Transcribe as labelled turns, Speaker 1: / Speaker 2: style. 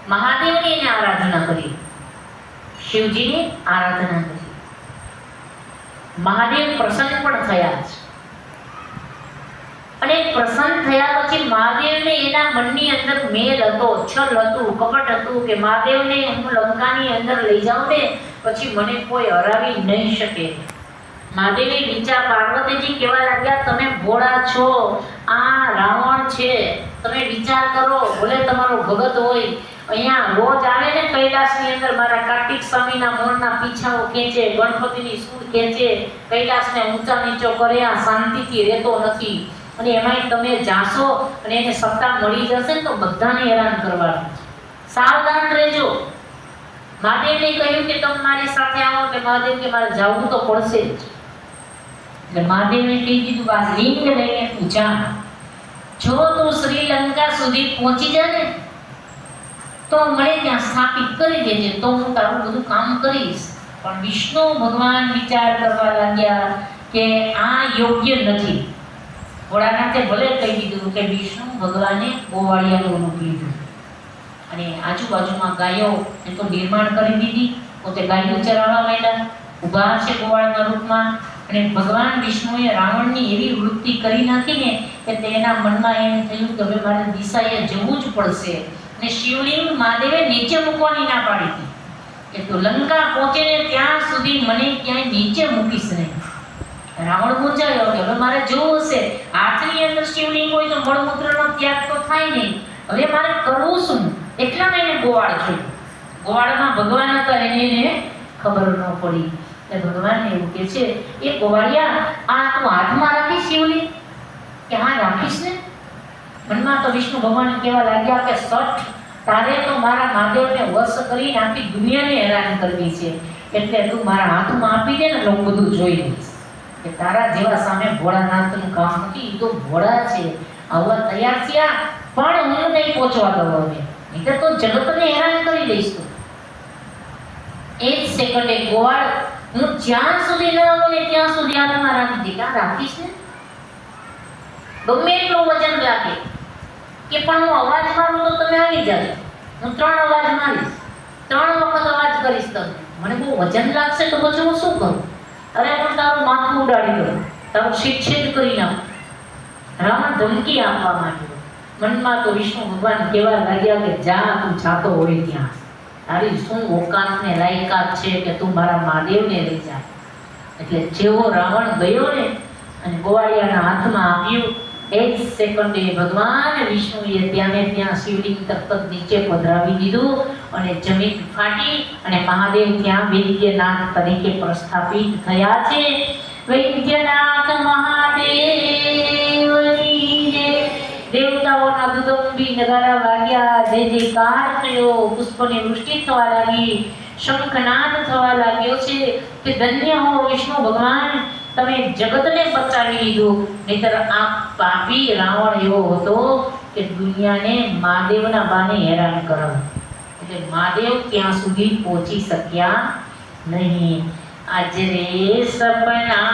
Speaker 1: મહાદેવની એને આરાધના કરી, શિવજીની આરાધના કરી. મહાદેવ પ્રસન્ન પણ થયા છે. અને પ્રસન્ન થયા પછી મહાદેવને એના મનની અંદર મેલ હતો, છલ હતું, કપટ હતું કે મહાદેવને હું લંકાની અંદર લઈ જાઉં ને પછી મને કોઈ હરાવી નહીં શકે. મહાદેવે વિચાર, પાર્વતીજી કહેવા લાગ્યા તમે ભોળા છો, આ રાવણ છે, તમે વિચાર કરો, ભલે તમારો ભગત હોય, અહીંયા રોજ આવે ને કૈલાસની અંદર મારા કાર્તિક સ્વામીના મોરના પીછાઓ ખેંચે, ગણપતિની સૂળ ખેંચે, કૈલાસને ઊંચા નીચો કરે, આ શાંતિથી રહેતો નથી. અને એમાંય તમે જાશો અને એને સત્તા મળી જશે ને તો બધાને હેરાન કરવાનું. સાવધાન રહેજો. મહાદેવને કહ્યું કે તમે મારી સાથે આવો, કે મહાદેવ કે મારે જવું તો પડશે જ. એટલે મહાદેવને કહી દીધું, આ લિંગ લઈને પૂજા, જો તું શ્રીલંકા સુધી પહોંચી જાય ને તો મને ત્યાં સ્થાપિત કરી દેજે, તો હું તારું બધું કામ કરીશ. પણ વિષ્ણુ ભગવાન વિચાર કરવા લાગ્યા કે આ યોગ્ય નથી. ભોળાનાથે ભલે કહી દીધું કે વિષ્ણુ ભગવાને ગોવાળિયાનું રૂપ લીધું અને આજુબાજુમાં ગાયો એ તો નિર્માણ કરી દીધી, પોતે ગાયો ચરાવવા માંડ્યા, ઊભા છે ગોવાળના રૂપમાં. અને ભગવાન વિષ્ણુએ રાવણની એવી વૃત્તિ કરી નાખીને કે તેના મનમાં એમ થયું કે હવે મારે દિશાએ જવું જ પડશે. અને શિવલિંગ મહાદેવે નીચે મૂકવાની ના પાડી હતી કે તું લંકા પહોંચે ને ત્યાં સુધી મને ક્યાંય નીચે મૂકીશ નહીં. રાવણ મૂંઝાયો કે હવે મારે જોવું હશે, હાથની અંદર શિવલિંગ હોય તો મળમૂત્રનો ત્યાગ તો થાય નહીં, હવે મારે કરવું શું? એટલામાં એને ગોવાળ જોયું. ગોવાળમાં ભગવાન હતા, એને ખબર ન પડી. એટલે ભગવાન એવું કે છે, એ ગોવાળિયા આ તું હાથમાં રાખી શિવલિંગ? કે હા રાખીશ ને. મનમાં તો વિષ્ણુ ભગવાન કહેવા લાગ્યા કે સઠ, તારે તો મારા મહાદેવને વશ કરી આખી દુનિયાને હેરાન કરવી છે, એટલે તું મારા હાથમાં આપી દે ને તો હું બધું જોઈ લઈશ. કે તારા જેવા સામે ભોળાનાથનું કામ નથી, એ તો ભોળા છે, આવવા તૈયાર થયા પણ હું નહીં પહોંચવા દઉં હવે, એટલે તો જગતને હેરાન કરી દઈશ. તું એ જ સેકન્ડે ગોવાળ હું જ્યાં સુધી ન આવું ને ત્યાં સુધી હાથમાં રાખી દે. ક્યાં રાખીશ ને? ગમે એટલું વજન લાગે કે પણ હું અવાજ મારું તો તમે આવી જાજો. હું 3 અવાજ મારીશ, 3 વખત અવાજ કરીશ, તમે મને બહુ વજન લાગશે તો પછી હું શું કરું? અરે પણ તારું માથું ઉડાડી દઉં, તારું શિક્ષિત કરી નાખું. રાવણ ધમકી આપવા માંડ્યો. મનમાં તો વિષ્ણુ ભગવાન કહેવા લાગ્યા કે જા, તું જાતો હોય ત્યાં, તારી શું ઓકાત ને લાયકાત છે કે તું મારા મહાદેવને લઈ જા. એટલે જેવો રાવણ ગયો ને અને ગોવાળિયાના હાથમાં આપ્યું, એ જ સેકન્ડે ભગવાન વિષ્ણુએ ત્યાંને ત્યાં શિવલિંગ તરત નીચે પધરાવી દીધું અને જમીન ફાટી અને મહાદેવ ત્યાં વૈદ્યનાથ તરીકે પ્રસ્થાપિત થયા છે. વૈદ્યનાથ મહાદેવની જય. દેવતાઓના દુદંબી નગારા વાગ્યા, જય જયકાર થયો, પુષ્પની વૃષ્ટિ થવા લાગી, શંખનાદ થવા લાગ્યો છે કે ધન્ય હો વિષ્ણુ ભગવાન, તમે જગતને બચાવી લીધું. નહીતર આ પાપી રાવણ એવો હતો કે દુનિયાને મહાદેવના બાને હેરાન કરે. એટલે મહાદેવ ત્યાં સુધી પહોંચી શક્યા નહીં. આજે સપના